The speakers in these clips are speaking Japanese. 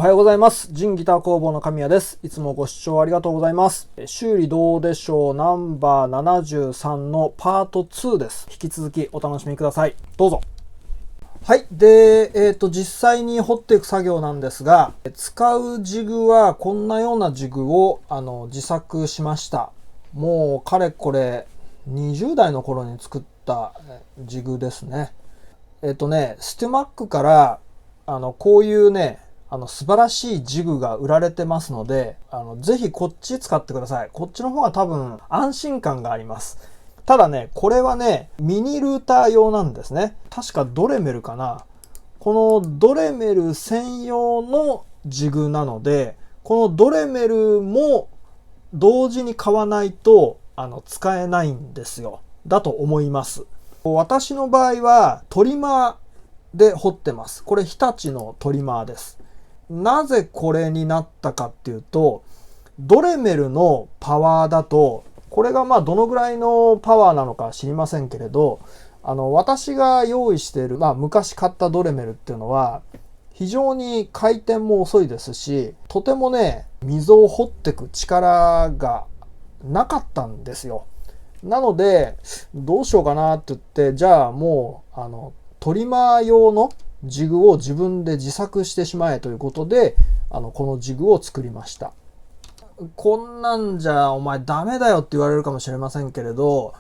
おはようございます。ジンギター工房の神谷です。いつもご視聴ありがとうございます。修理どうでしょうナンバー73のパート2です。引き続きお楽しみください。どうぞ。はい。で、実際に掘っていく作業なんですが、使うジグはこんなようなジグを自作しました。もうかれこれ20代の頃に作ったジグですね。ステュマックからこういうね、素晴らしいジグが売られてますので、ぜひこっち使ってください。こっちの方が多分安心感があります。ただね、これはね、ミニルーター用なんですね。確かドレメルかな。このドレメル専用のジグなので、このドレメルも同時に買わないと使えないんですよ。だと思います。私の場合はトリマーで掘ってます。これ日立のトリマーです。なぜこれになったかっていうと、ドレメルのパワーだと、これがどのぐらいのパワーなのか知りませんけれど、私が用意している、昔買ったドレメルっていうのは、非常に回転も遅いですし、とてもね、溝を掘っていく力がなかったんですよ。なので、どうしようかなって言って、じゃあもう、トリマー用のジグを自分で自作してしまえということで、このジグを作りました。こんなんじゃお前ダメだよって言われるかもしれませんけれど、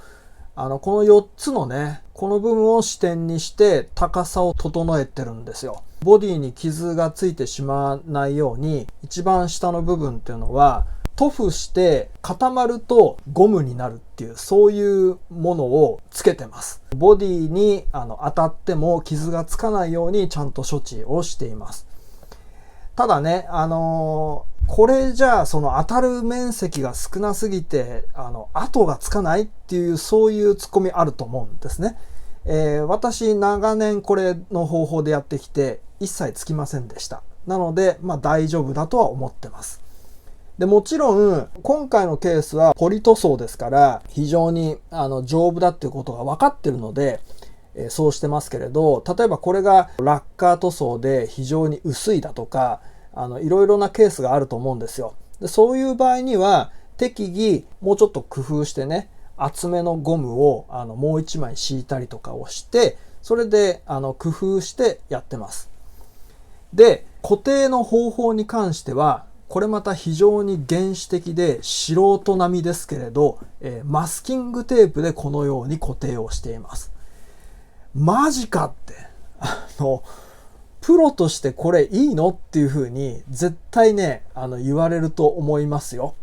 この4つのね、この部分を支点にして高さを整えてるんですよ。ボディに傷がついてしまわないように、一番下の部分っていうのは、塗布して固まるとゴムになるっていう、そういうものをつけてます。ボディに当たっても傷がつかないようにちゃんと処置をしています。ただね、これじゃあその当たる面積が少なすぎて跡がつかないっていう、そういうツッコミあると思うんですね。私長年これの方法でやってきて一切つきませんでした。なので大丈夫だとは思ってます。でもちろん今回のケースはポリ塗装ですから非常に丈夫だっていうことが分かってるので、そうしてますけれど、例えばこれがラッカー塗装で非常に薄いだとかいろいろなケースがあると思うんですよ。でそういう場合には適宜もうちょっと工夫してね、厚めのゴムをもう一枚敷いたりとかをして、それで工夫してやってます。で固定の方法に関してはこれまた非常に原始的で素人並みですけれど、マスキングテープでこのように固定をしています。マジかってプロとしてこれいいのっていうふうに絶対ね言われると思いますよ。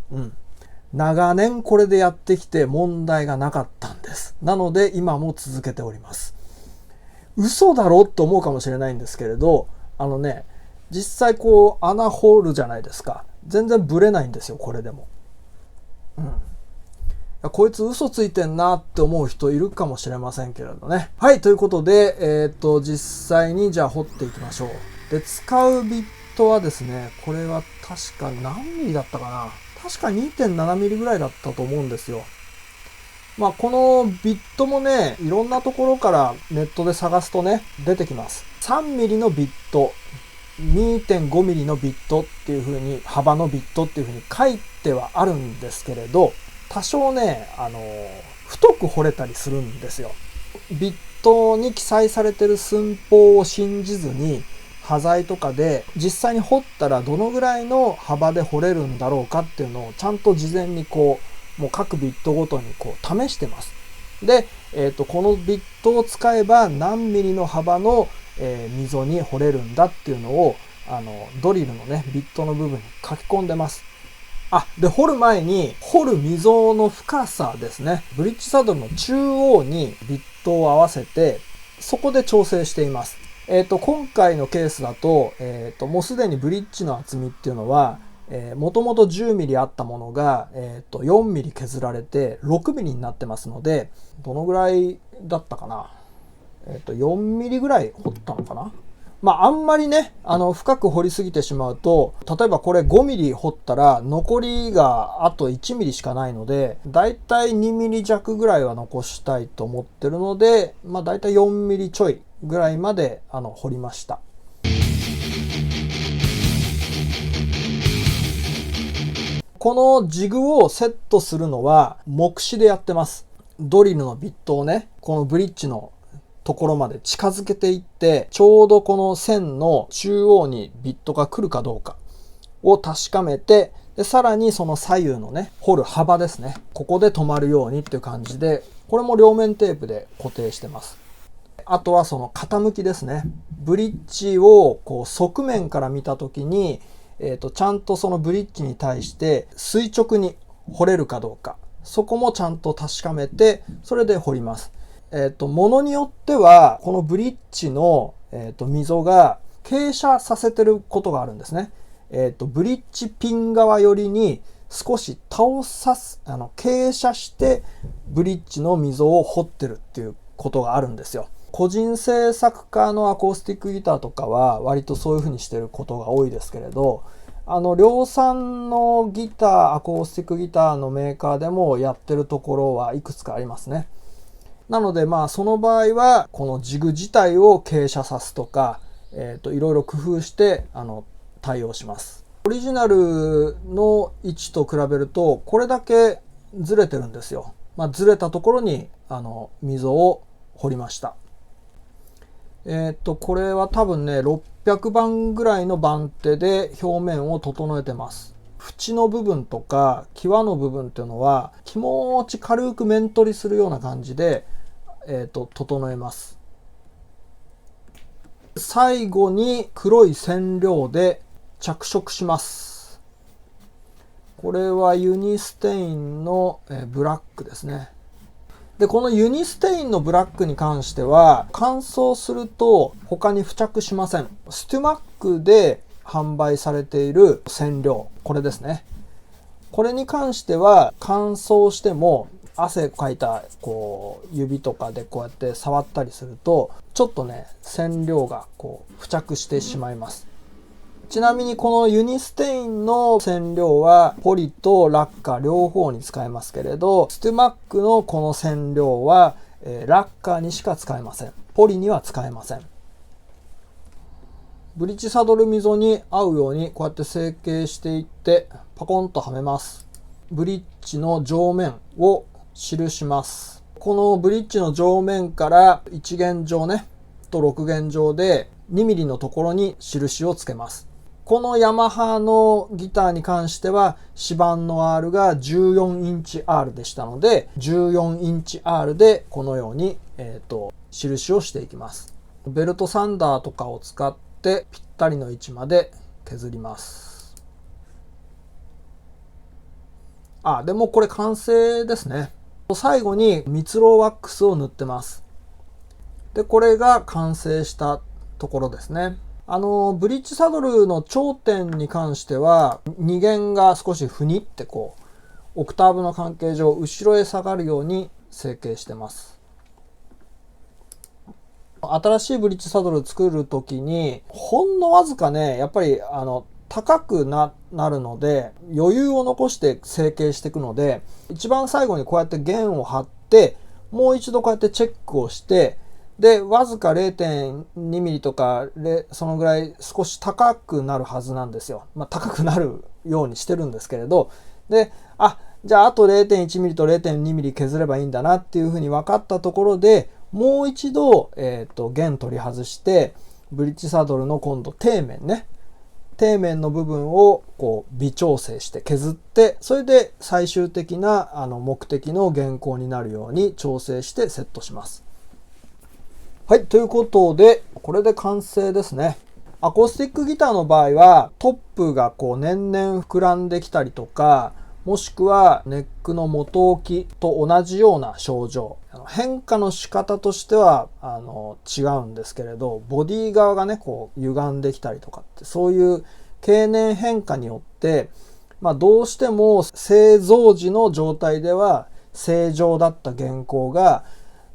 長年これでやってきて問題がなかったんです。なので今も続けております。嘘だろと思うかもしれないんですけれど、実際こう穴掘るじゃないですか。全然ブレないんですよ、これでも。こいつ嘘ついてんなって思う人いるかもしれませんけれどね。はい、ということで、実際にじゃあ掘っていきましょう。で、使うビットはですね、これは確か何ミリだったかな。確か 2.7 ミリぐらいだったと思うんですよ。このビットもね、いろんなところからネットで探すとね、出てきます。3ミリのビット、2.5 ミリのビットっていう風に、幅のビットっていう風に書いてはあるんですけれど、多少ね、太く掘れたりするんですよ。ビットに記載されてる寸法を信じずに、端材とかで実際に掘ったらどのぐらいの幅で掘れるんだろうかっていうのをちゃんと事前にもう各ビットごとに試してます。で、このビットを使えば何ミリの幅の溝に掘れるんだっていうのをドリルのねビットの部分に書き込んでます。で掘る前に掘る溝の深さですね、ブリッジサドルの中央にビットを合わせてそこで調整しています。今回のケースだと、もうすでにブリッジの厚みっていうのはもともと10ミリあったものが、4ミリ削られて6ミリになってますので、どのぐらいだったかな、4ミリぐらい掘ったのかな。あんまりね深く掘りすぎてしまうと、例えばこれ5ミリ掘ったら残りがあと1ミリしかないので、だいたい2ミリ弱ぐらいは残したいと思ってるので、だいたい4ミリちょいぐらいまで掘りました。このジグをセットするのは目視でやってます。ドリルのビットをね、このブリッジのところまで近づけていって、ちょうどこの線の中央にビットが来るかどうかを確かめて、でさらにその左右のね、掘る幅ですね。ここで止まるようにっていう感じで、これも両面テープで固定してます。あとはその傾きですね。ブリッジをこう側面から見たときに、ちゃんとそのブリッジに対して垂直に掘れるかどうか。そこもちゃんと確かめて、それで掘ります。ものによっては、このブリッジの、溝が傾斜させてることがあるんですね。ブリッジピン側寄りに少し傾斜してブリッジの溝を掘ってるっていうことがあるんですよ。個人制作家のアコースティックギターとかは割とそういう風にしてることが多いですけれど、量産のギター、アコースティックギターのメーカーでもやってるところはいくつかありますね。なのでその場合はこのジグ自体を傾斜さすとか、いろいろ工夫して対応します。オリジナルの位置と比べるとこれだけずれてるんですよ。ずれたところに溝を掘りました。これは多分ね600番ぐらいの番手で表面を整えてます。縁の部分とか際の部分っていうのは気持ち軽く面取りするような感じで、整えます。最後に黒い染料で着色します。これはユニステインのブラックですね。で、このユニステインのブラックに関しては乾燥すると他に付着しません。ステュマックで販売されている染料、これですね。これに関しては乾燥しても汗かいた指とかでこうやって触ったりするとちょっとね染料が付着してしまいます。ちなみにこのユニステインの染料はポリとラッカ両方に使えますけれど、ステュマックのこの染料はラッカにしか使えません。ポリには使えません。ブリッジサドル溝に合うようにこうやって成形していってパコンとはめます。ブリッジの上面を記します。このブリッジの上面から1弦状ねと6弦状で2ミリのところに印をつけます。このヤマハのギターに関しては指板の R が14インチ R でしたので14インチ R でこのように、印をしていきます。ベルトサンダーとかを使ってぴったりの位置まで削ります。でもこれ完成ですね。最後に蜜蝋ワックスを塗ってます。で、これが完成したところですね。ブリッジサドルの頂点に関しては2弦が少しふにってオクターブの関係上後ろへ下がるように成形してます。新しいブリッジサドル作る時にほんのわずかねやっぱり高くなるので余裕を残して成形していくので一番最後にこうやって弦を張ってもう一度こうやってチェックをしてでわずか 0.2 ミリとかそのぐらい少し高くなるはずなんですよ。高くなるようにしてるんですけれどでじゃああと 0.1 ミリと 0.2 ミリ削ればいいんだなっていうふうに分かったところでもう一度、弦取り外してブリッジサドルの今度底面の部分を微調整して削ってそれで最終的な目的の原稿になるように調整してセットします。はい、ということでこれで完成ですね。アコースティックギターの場合はトップが年々膨らんできたりとかもしくはネックの元置きと同じような症状変化の仕方としては違うんですけれどボディ側がね歪んできたりとかってそういう経年変化によってどうしても製造時の状態では正常だった原稿が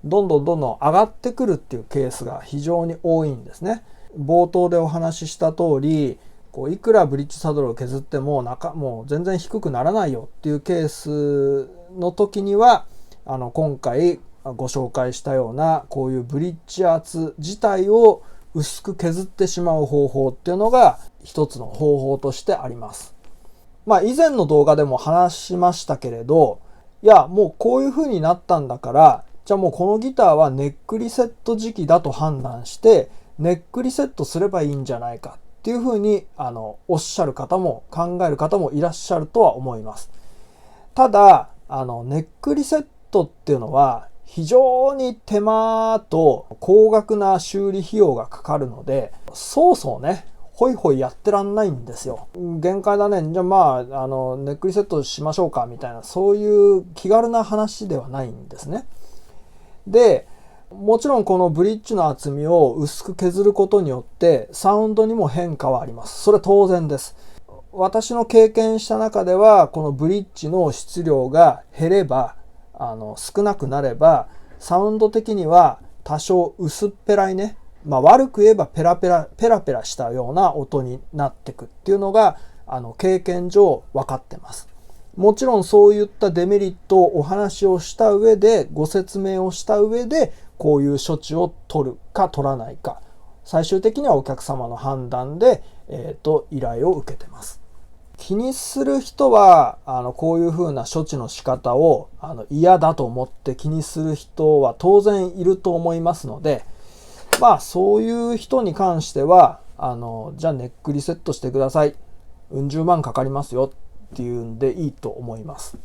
どんどん上がってくるっていうケースが非常に多いんですね。冒頭でお話しした通りいくらブリッジサドルを削ってももう全然低くならないよっていうケースの時には今回ご紹介したようなこういうブリッジ圧自体を薄く削ってしまう方法っていうのが一つの方法としてあります。以前の動画でも話しましたけれど、いや、もうこういう風になったんだから、じゃあもうこのギターはネックリセット時期だと判断して、ネックリセットすればいいんじゃないかっていう風に、おっしゃる方も考える方もいらっしゃるとは思います。ただ、ネックリセットっていうのは、非常に手間と高額な修理費用がかかるので、そうそうね、ホイホイやってらんないんですよ。限界だね。じゃあネックリセットしましょうかみたいな、そういう気軽な話ではないんですね。で、もちろんこのブリッジの厚みを薄く削ることによってサウンドにも変化はあります。それは当然です。私の経験した中では、このブリッジの質量が減れば、少なくなれば、サウンド的には多少薄っぺらいね、悪く言えばペラペラしたような音になってくっていうのが経験上分かってます。もちろんそういったデメリットをお話をした上で、ご説明をした上で、こういう処置を取るか取らないか、最終的にはお客様の判断で、依頼を受けてます。気にする人はこういうふうな処置の仕方を嫌だと思って気にする人は当然いると思いますので、そういう人に関してはじゃあネックリセットしてください、うん十万かかりますよっていうんでいいと思います。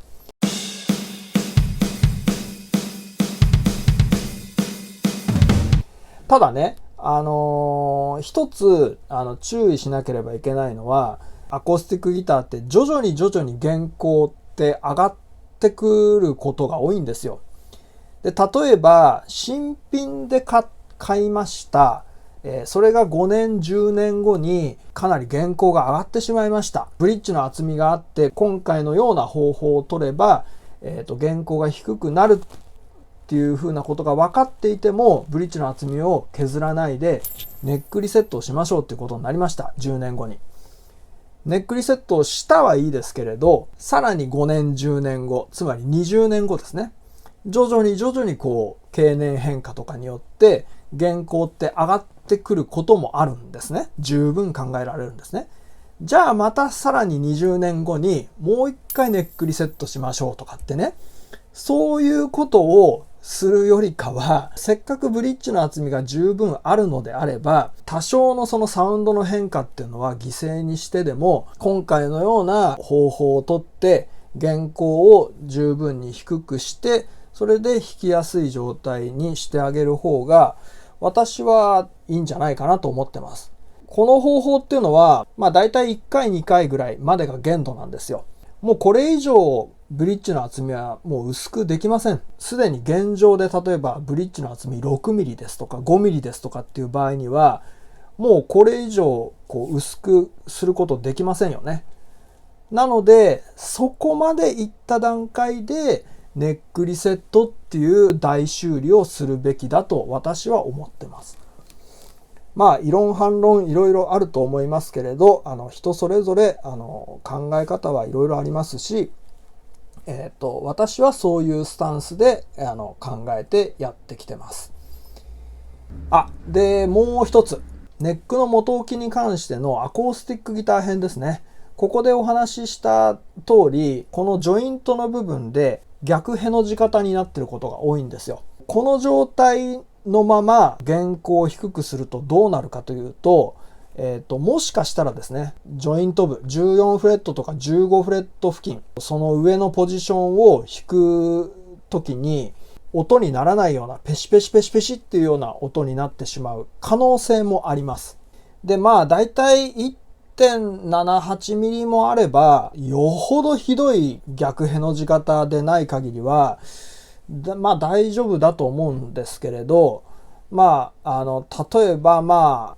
ただね、一つ注意しなければいけないのは、アコースティックギターって徐々に原稿って上がってくることが多いんですよ。で、例えば新品で買いました。それが5年10年後にかなり原稿が上がってしまいました。ブリッジの厚みがあって今回のような方法を取れば、原稿が低くなるっていうふうなことが分かっていても、ブリッジの厚みを削らないでネックリセットをしましょうっていうことになりました。10年後に。ネックリセットをしたはいいですけれど、さらに5年10年後、つまり20年後ですね。徐々に経年変化とかによって原稿って上がってくることもあるんですね。十分考えられるんですね。じゃあまたさらに20年後にもう一回ネックリセットしましょうとかってね。そういうことをするよりかは、せっかくブリッジの厚みが十分あるのであれば、多少のそのサウンドの変化っていうのは犠牲にしてでも、今回のような方法をとって原稿を十分に低くして、それで弾きやすい状態にしてあげる方が私はいいんじゃないかなと思ってます。この方法っていうのはだいたい1回2回ぐらいまでが限度なんですよ。もうこれ以上ブリッジの厚みはもう薄くできません。すでに現状で例えばブリッジの厚み6ミリですとか5ミリですとかっていう場合には、もうこれ以上薄くすることできませんよね。なのでそこまでいった段階でネックリセットっていう大修理をするべきだと私は思ってます。異論反論いろいろあると思いますけれど、人それぞれ考え方はいろいろありますし、私はそういうスタンスで考えてやってきてます。でもう一つ、ネックの元置きに関してのアコースティックギター編ですね。ここでお話しした通り、このジョイントの部分で逆への字型になっていることが多いんですよ。この状態のまま原稿を低くするとどうなるかというと、もしかしたらですね、ジョイント部14フレットとか15フレット付近、その上のポジションを弾く時に音にならないようなペシペシペシペシっていうような音になってしまう可能性もあります。で、だいたい1.78 ミリもあれば、よほどひどい逆への字型でない限りは、大丈夫だと思うんですけれど、例えば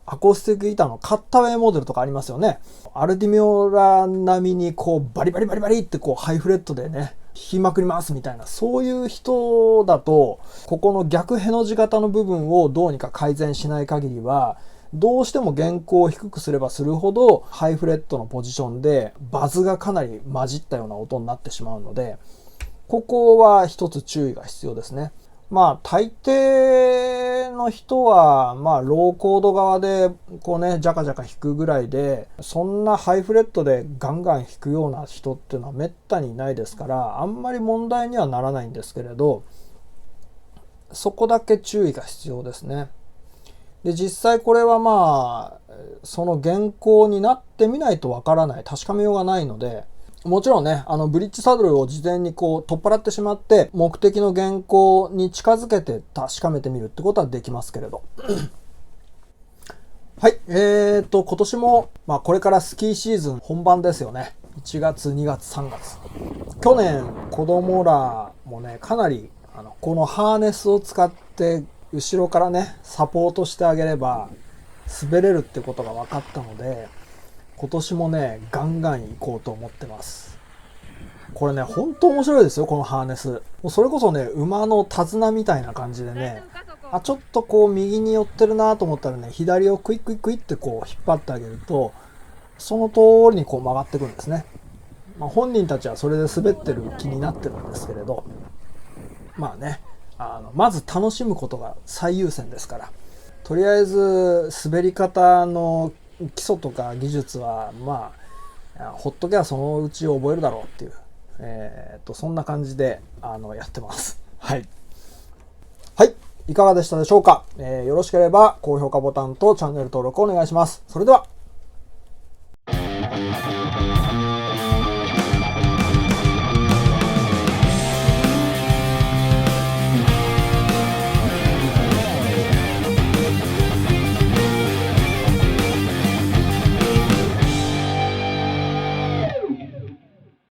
アコースティックギターのカッタウェイモデルとかありますよね。アルディミオラ並みにバリバリバリバリってハイフレットでね、弾きまくりますみたいな、そういう人だと、ここの逆への字型の部分をどうにか改善しない限りは、どうしても原稿を低くすればするほどハイフレットのポジションでバズがかなり混じったような音になってしまうので、ここは一つ注意が必要ですね。まあ大抵の人はまあローコード側でこうねジャカジャカ弾くぐらいで、そんなハイフレットでガンガン弾くような人っていうのはめったにいないですから、あんまり問題にはならないんですけれど、そこだけ注意が必要ですね。で実際これはまあその原稿になってみないとわからない、確かめようがないので、もちろんね、ブリッジサドルを事前にこう取っ払ってしまって、目的の原稿に近づけて確かめてみるってことはできますけれど。はい。今年も、まあこれからスキーシーズン本番ですよね。1月、2月、3月。去年、子供らもね、かなり、このハーネスを使って、後ろからね、サポートしてあげれば、滑れるってことが分かったので、今年もね、ガンガン行こうと思ってます。これね、本当面白いですよ、このハーネス。もうそれこそね、馬の手綱みたいな感じでね、ちょっとこう右に寄ってるなと思ったらね、左をクイックイクイってこう引っ張ってあげると、その通りにこう曲がってくるんですね。まあ、本人たちはそれで滑ってる気になってるんですけれど、まあね、まず楽しむことが最優先ですから、とりあえず滑り方の基礎とか技術はまあほっとけばそのうち覚えるだろうっていう、そんな感じでやってます。はい、はい、いかがでしたでしょうか。よろしければ高評価ボタンとチャンネル登録お願いします。それでは